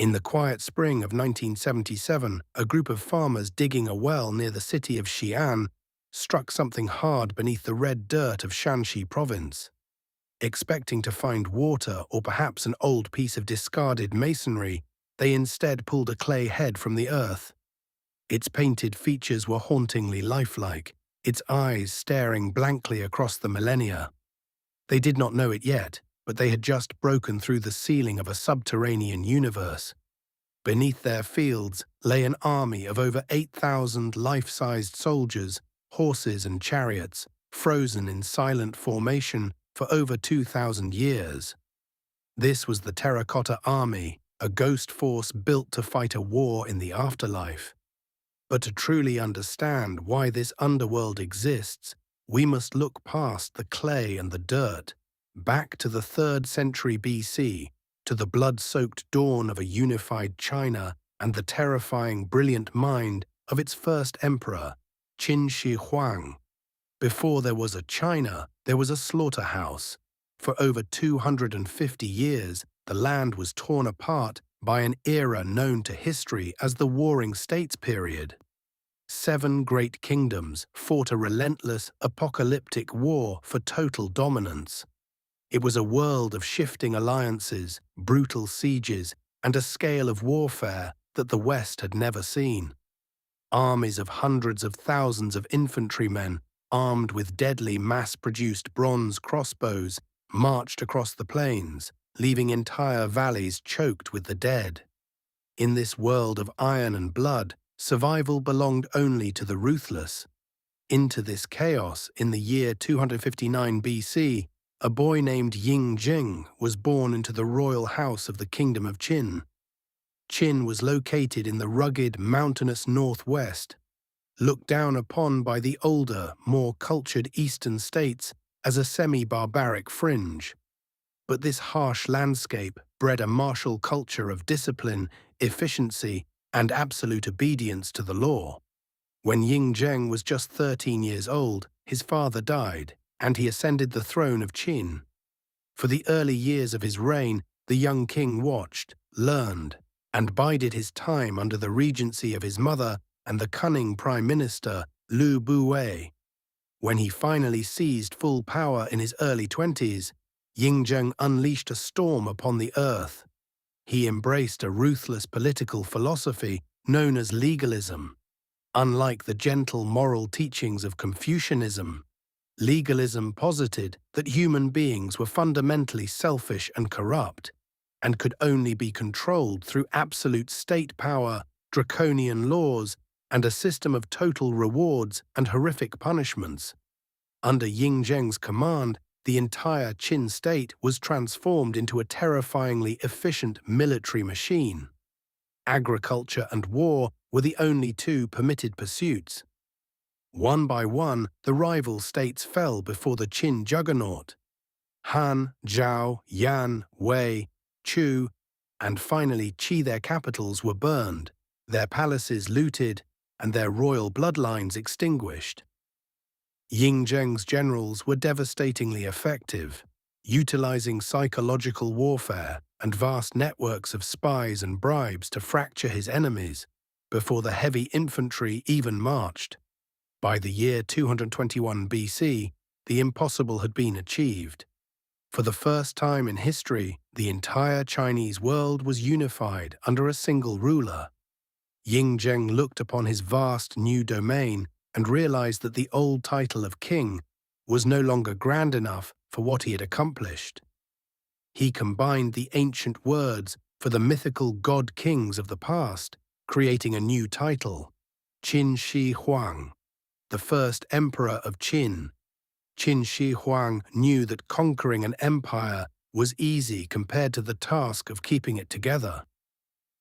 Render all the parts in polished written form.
In the quiet spring of 1977, a group of farmers digging a well near the city of Xi'an struck something hard beneath the red dirt of Shanxi province. Expecting to find water or perhaps an old piece of discarded masonry, they instead pulled a clay head from the earth. Its painted features were hauntingly lifelike, its eyes staring blankly across the millennia. They did not know it yet, but they had just broken through the ceiling of a subterranean universe. Beneath their fields lay an army of over 8,000 life-sized soldiers, horses and chariots, frozen in silent formation for over 2,000 years. This was the Terracotta Army, a ghost force built to fight a war in the afterlife. But to truly understand why this underworld exists, we must look past the clay and the dirt, back to the 3rd century BC, to the blood-soaked dawn of a unified China and the terrifying, brilliant mind of its first emperor, Qin Shi Huang. Before there was a China, there was a slaughterhouse. For over 250 years, the land was torn apart by an era known to history as the Warring States period. 7 great kingdoms fought a relentless, apocalyptic war for total dominance. It was a world of shifting alliances, brutal sieges, and a scale of warfare that the West had never seen. Armies of hundreds of thousands of infantrymen, armed with deadly mass-produced bronze crossbows, marched across the plains, leaving entire valleys choked with the dead. In this world of iron and blood, survival belonged only to the ruthless. Into this chaos, in the year 259 BC, a boy named Ying Jing was born into the royal house of the Kingdom of Qin. Qin was located in the rugged, mountainous northwest, looked down upon by the older, more cultured eastern states as a semi-barbaric fringe. But this harsh landscape bred a martial culture of discipline, efficiency, and absolute obedience to the law. When Ying Zheng was just 13 years old, his father died, and he ascended the throne of Qin. For the early years of his reign, the young king watched, learned, and bided his time under the regency of his mother and the cunning prime minister, Lu Buwei. When he finally seized full power in his early 20s, Ying Zheng unleashed a storm upon the earth. He embraced a ruthless political philosophy known as legalism. Unlike the gentle moral teachings of Confucianism, legalism posited that human beings were fundamentally selfish and corrupt, and could only be controlled through absolute state power, draconian laws, and a system of total rewards and horrific punishments. Under Ying Zheng's command, the entire Qin state was transformed into a terrifyingly efficient military machine. Agriculture and war were the only 2 permitted pursuits. One by one, the rival states fell before the Qin juggernaut. Han, Zhao, Yan, Wei, Chu, and finally Qi, their capitals, were burned, their palaces looted, and their royal bloodlines extinguished. Ying Zheng's generals were devastatingly effective, utilizing psychological warfare and vast networks of spies and bribes to fracture his enemies before the heavy infantry even marched. By the year 221 BC, the impossible had been achieved. For the first time in history, the entire Chinese world was unified under a single ruler. Ying Zheng looked upon his vast new domain and realized that the old title of king was no longer grand enough for what he had accomplished. He combined the ancient words for the mythical god-kings of the past, creating a new title, Qin Shi Huang, the first emperor of Qin. Qin Shi Huang knew that conquering an empire was easy compared to the task of keeping it together.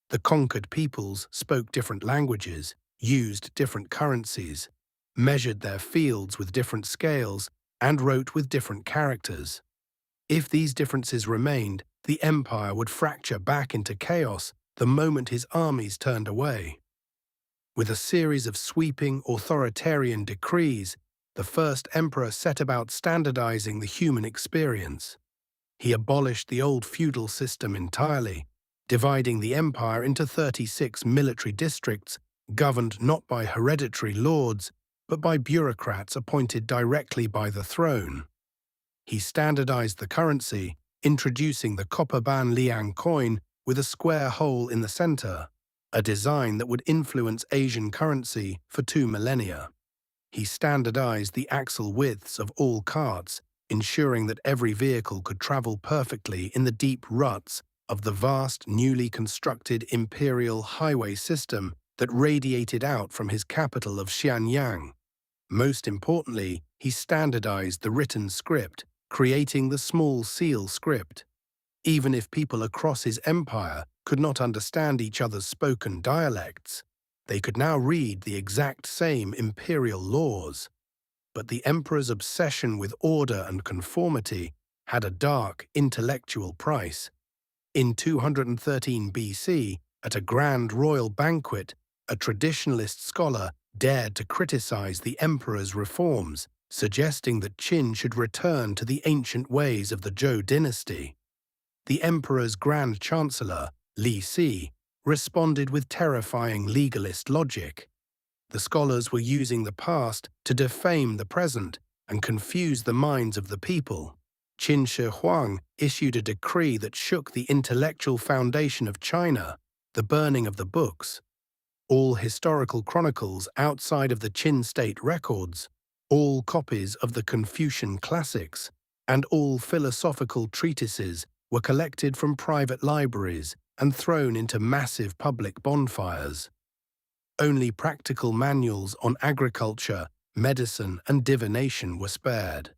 The conquered peoples spoke different languages, used different currencies, measured their fields with different scales, and wrote with different characters. If these differences remained, the empire would fracture back into chaos the moment his armies turned away. With a series of sweeping authoritarian decrees, the first emperor set about standardizing the human experience. He abolished the old feudal system entirely, dividing the empire into 36 military districts governed not by hereditary lords, but by bureaucrats appointed directly by the throne. He standardized the currency, introducing the copper ban liang coin with a square hole in the center, a design that would influence Asian currency for 2 millennia. He standardized the axle widths of all carts, ensuring that every vehicle could travel perfectly in the deep ruts of the vast, newly constructed imperial highway system that radiated out from his capital of Xianyang. Most importantly, he standardized the written script, creating the small seal script. Even if people across his empire could not understand each other's spoken dialects, they could now read the exact same imperial laws. But the emperor's obsession with order and conformity had a dark intellectual price. In 213 BC, at a grand royal banquet, a traditionalist scholar dared to criticize the emperor's reforms, suggesting that Qin should return to the ancient ways of the Zhou dynasty. The emperor's grand chancellor, Li Si, responded with terrifying legalist logic. The scholars were using the past to defame the present and confuse the minds of the people. Qin Shi Huang issued a decree that shook the intellectual foundation of China, the burning of the books. All historical chronicles outside of the Qin state records, all copies of the Confucian classics, and all philosophical treatises were collected from private libraries and thrown into massive public bonfires. Only practical manuals on agriculture, medicine, and divination were spared.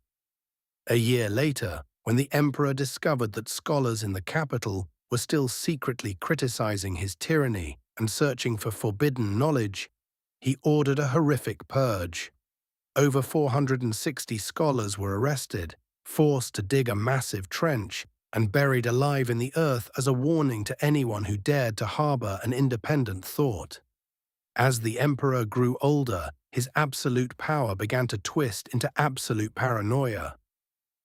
A year later, when the emperor discovered that scholars in the capital were still secretly criticizing his tyranny and searching for forbidden knowledge, he ordered a horrific purge. Over 460 scholars were arrested, forced to dig a massive trench, and buried alive in the earth as a warning to anyone who dared to harbor an independent thought. As the emperor grew older, his absolute power began to twist into absolute paranoia.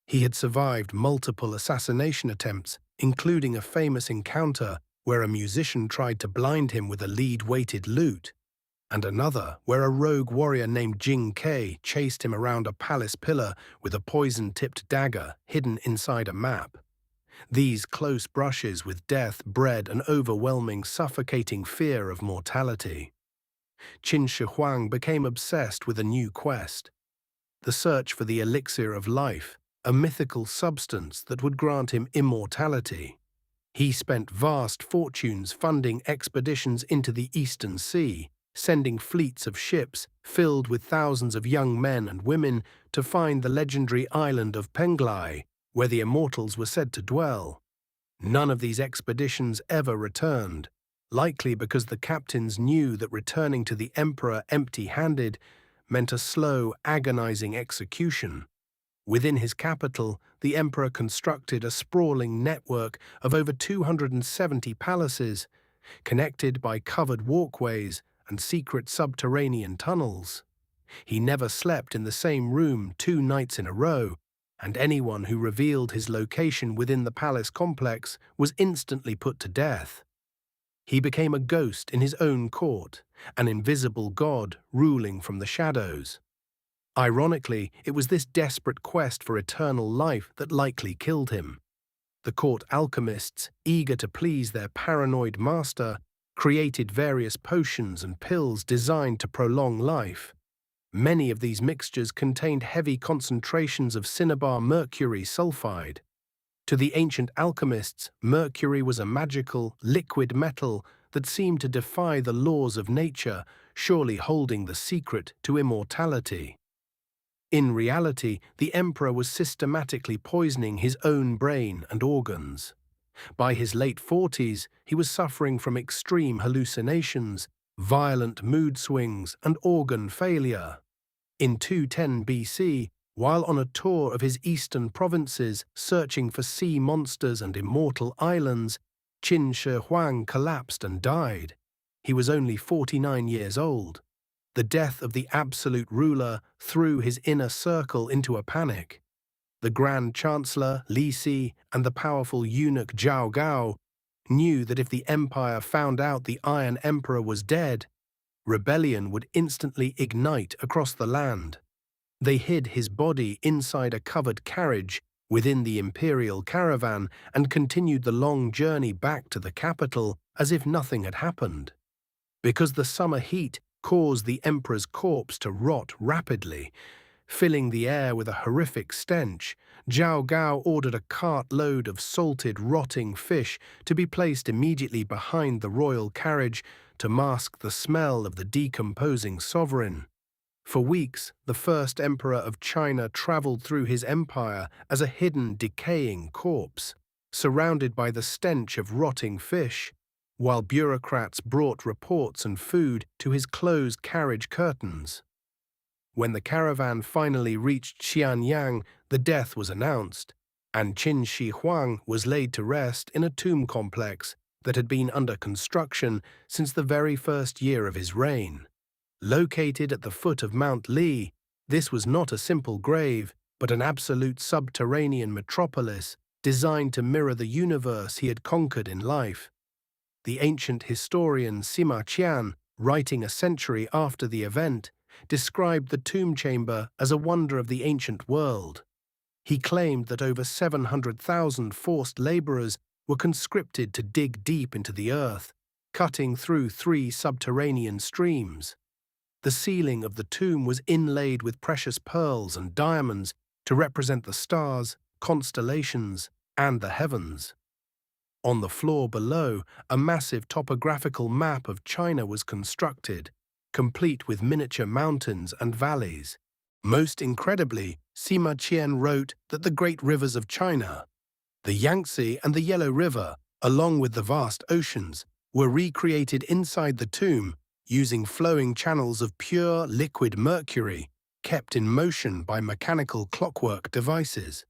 He had survived multiple assassination attempts, including a famous encounter where a musician tried to blind him with a lead-weighted lute, and another where a rogue warrior named Jing Kai chased him around a palace pillar with a poison-tipped dagger hidden inside a map. These close brushes with death bred an overwhelming, suffocating fear of mortality. Qin Shi Huang became obsessed with a new quest: the search for the Elixir of Life, a mythical substance that would grant him immortality. He spent vast fortunes funding expeditions into the Eastern Sea, sending fleets of ships filled with thousands of young men and women to find the legendary island of Penglai, where the immortals were said to dwell. None of these expeditions ever returned, likely because the captains knew that returning to the emperor empty-handed meant a slow, agonizing execution. Within his capital, the emperor constructed a sprawling network of over 270 palaces, connected by covered walkways and secret subterranean tunnels. He never slept in the same room 2 nights in a row, and anyone who revealed his location within the palace complex was instantly put to death. He became a ghost in his own court, an invisible god ruling from the shadows. Ironically, it was this desperate quest for eternal life that likely killed him. The court alchemists, eager to please their paranoid master, created various potions and pills designed to prolong life. Many of these mixtures contained heavy concentrations of cinnabar mercury sulfide. To the ancient alchemists, mercury was a magical, liquid metal that seemed to defy the laws of nature, surely holding the secret to immortality. In reality, the emperor was systematically poisoning his own brain and organs. By his late 40s, he was suffering from extreme hallucinations, violent mood swings, and organ failure. In 210 BC, while on a tour of his eastern provinces searching for sea monsters and immortal islands, Qin Shi Huang collapsed and died. He was only 49 years old. The death of the absolute ruler threw his inner circle into a panic. The Grand Chancellor, Li Si, and the powerful eunuch Zhao Gao knew that if the Empire found out the Iron Emperor was dead, rebellion would instantly ignite across the land. They hid his body inside a covered carriage within the imperial caravan and continued the long journey back to the capital as if nothing had happened. Because the summer heat caused the emperor's corpse to rot rapidly, filling the air with a horrific stench, Zhao Gao ordered a cartload of salted, rotting fish to be placed immediately behind the royal carriage to mask the smell of the decomposing sovereign. For weeks, the first emperor of China traveled through his empire as a hidden, decaying corpse, surrounded by the stench of rotting fish, while bureaucrats brought reports and food to his closed carriage curtains. When the caravan finally reached Xi'an, the death was announced, and Qin Shi Huang was laid to rest in a tomb complex that had been under construction since the very first year of his reign. Located at the foot of Mount Li, this was not a simple grave, but an absolute subterranean metropolis designed to mirror the universe he had conquered in life. The ancient historian Sima Qian, writing a century after the event, described the tomb chamber as a wonder of the ancient world. He claimed that over 700,000 forced laborers were conscripted to dig deep into the earth, cutting through 3 subterranean streams. The ceiling of the tomb was inlaid with precious pearls and diamonds to represent the stars, constellations, and the heavens. On the floor below, a massive topographical map of China was constructed, complete with miniature mountains and valleys. Most incredibly, Sima Qian wrote that the great rivers of China, the Yangtze and the Yellow River, along with the vast oceans, were recreated inside the tomb using flowing channels of pure liquid mercury, kept in motion by mechanical clockwork devices.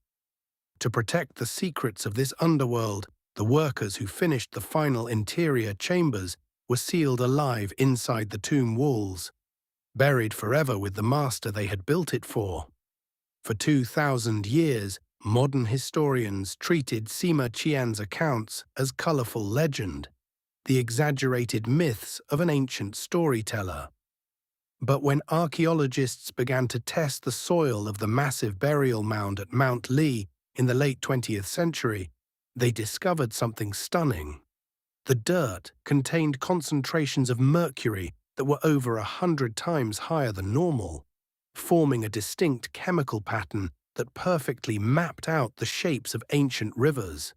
To protect the secrets of this underworld, the workers who finished the final interior chambers were sealed alive inside the tomb walls, buried forever with the master they had built it for. For 2,000 years, modern historians treated Sima Qian's accounts as colorful legend, the exaggerated myths of an ancient storyteller. But when archaeologists began to test the soil of the massive burial mound at Mount Li in the late 20th century, they discovered something stunning. The dirt contained concentrations of mercury that were over 100 times higher than normal, forming a distinct chemical pattern that perfectly mapped out the shapes of ancient rivers.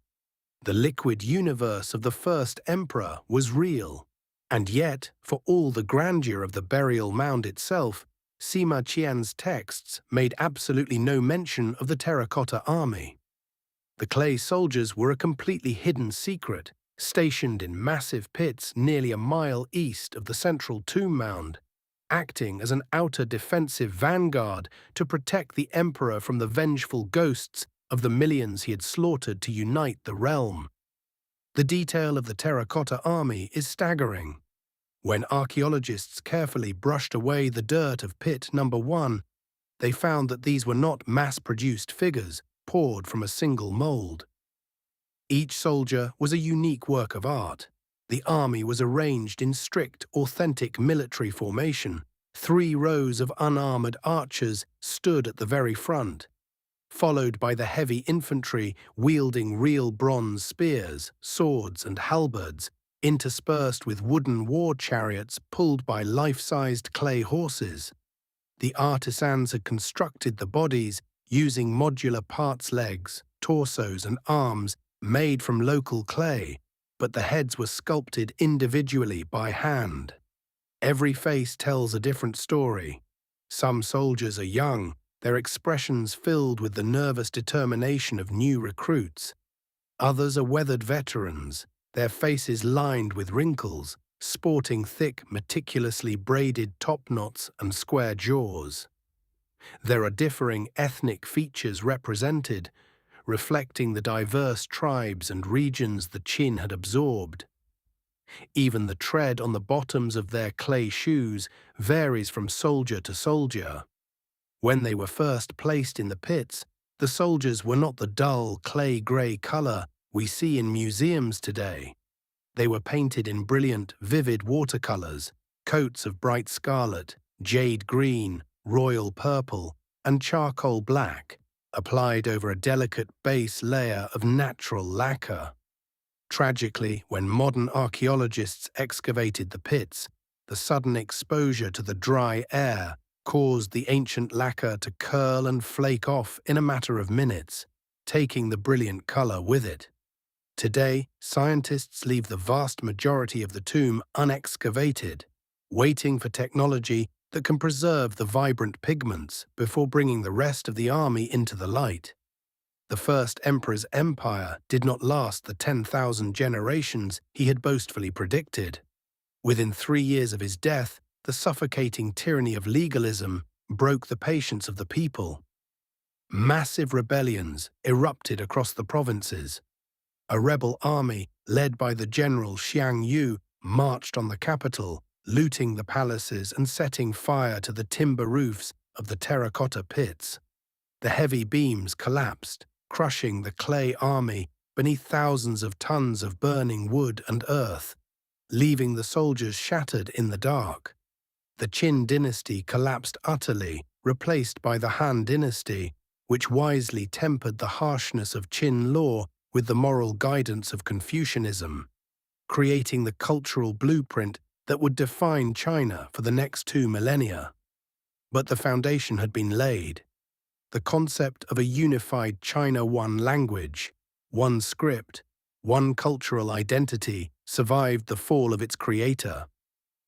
The liquid universe of the first emperor was real, and yet, for all the grandeur of the burial mound itself, Sima Qian's texts made absolutely no mention of the Terracotta army. The clay soldiers were a completely hidden secret, stationed in massive pits nearly a mile east of the central tomb mound, acting as an outer defensive vanguard to protect the emperor from the vengeful ghosts of the millions he had slaughtered to unite the realm. The detail of the Terracotta army is staggering. When archaeologists carefully brushed away the dirt of pit number 1, they found that these were not mass-produced figures poured from a single mold. Each soldier was a unique work of art. The army was arranged in strict, authentic military formation. 3 rows of unarmored archers stood at the very front, followed by the heavy infantry wielding real bronze spears, swords, and halberds, interspersed with wooden war chariots pulled by life-sized clay horses. The artisans had constructed the bodies using modular parts legs, torsos, and arms made from local clay, but the heads were sculpted individually by hand. Every face tells a different story. Some soldiers are young, their expressions filled with the nervous determination of new recruits. Others are weathered veterans, their faces lined with wrinkles, sporting thick, meticulously braided topknots and square jaws. There are differing ethnic features represented, reflecting the diverse tribes and regions the Qin had absorbed. Even the tread on the bottoms of their clay shoes varies from soldier to soldier. When they were first placed in the pits, the soldiers were not the dull, clay-gray color we see in museums today. They were painted in brilliant, vivid watercolors, coats of bright scarlet, jade green, royal purple, and charcoal black, applied over a delicate base layer of natural lacquer. Tragically, when modern archaeologists excavated the pits, the sudden exposure to the dry air caused the ancient lacquer to curl and flake off in a matter of minutes, taking the brilliant color with it. Today, scientists leave the vast majority of the tomb unexcavated, waiting for technology that can preserve the vibrant pigments before bringing the rest of the army into the light. The first emperor's empire did not last the 10,000 generations he had boastfully predicted. Within 3 years of his death, the suffocating tyranny of legalism broke the patience of the people. Massive rebellions erupted across the provinces. A rebel army, led by the general Xiang Yu, marched on the capital, looting the palaces and setting fire to the timber roofs of the terracotta pits. The heavy beams collapsed, crushing the clay army beneath thousands of tons of burning wood and earth, leaving the soldiers shattered in the dark. The Qin dynasty collapsed utterly, replaced by the Han dynasty, which wisely tempered the harshness of Qin law with the moral guidance of Confucianism, creating the cultural blueprint that would define China for the next 2 millennia. But the foundation had been laid. The concept of a unified China one language, one script, one cultural identity survived the fall of its creator.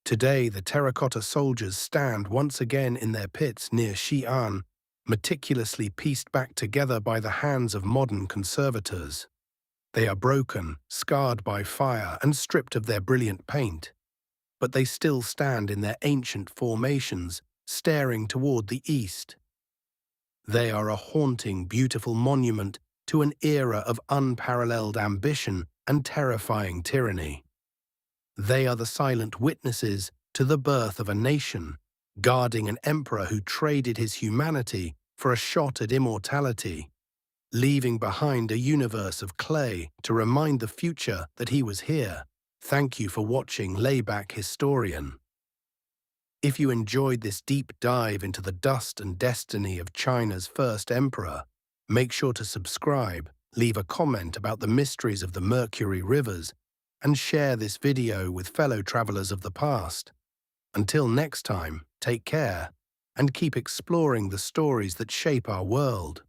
Today, the terracotta soldiers stand once again in their pits near Xi'an, meticulously pieced back together by the hands of modern conservators. They are broken, scarred by fire, and stripped of their brilliant paint. But they still stand in their ancient formations, staring toward the east. They are a haunting, beautiful monument to an era of unparalleled ambition and terrifying tyranny. They are the silent witnesses to the birth of a nation, guarding an emperor who traded his humanity for a shot at immortality, leaving behind a universe of clay to remind the future that he was here. Thank you for watching Layback Historian. If you enjoyed this deep dive into the dust and destiny of China's first emperor, make sure to subscribe, leave a comment about the mysteries of the Mercury rivers, and share this video with fellow travelers of the past. Until next time, take care and keep exploring the stories that shape our world.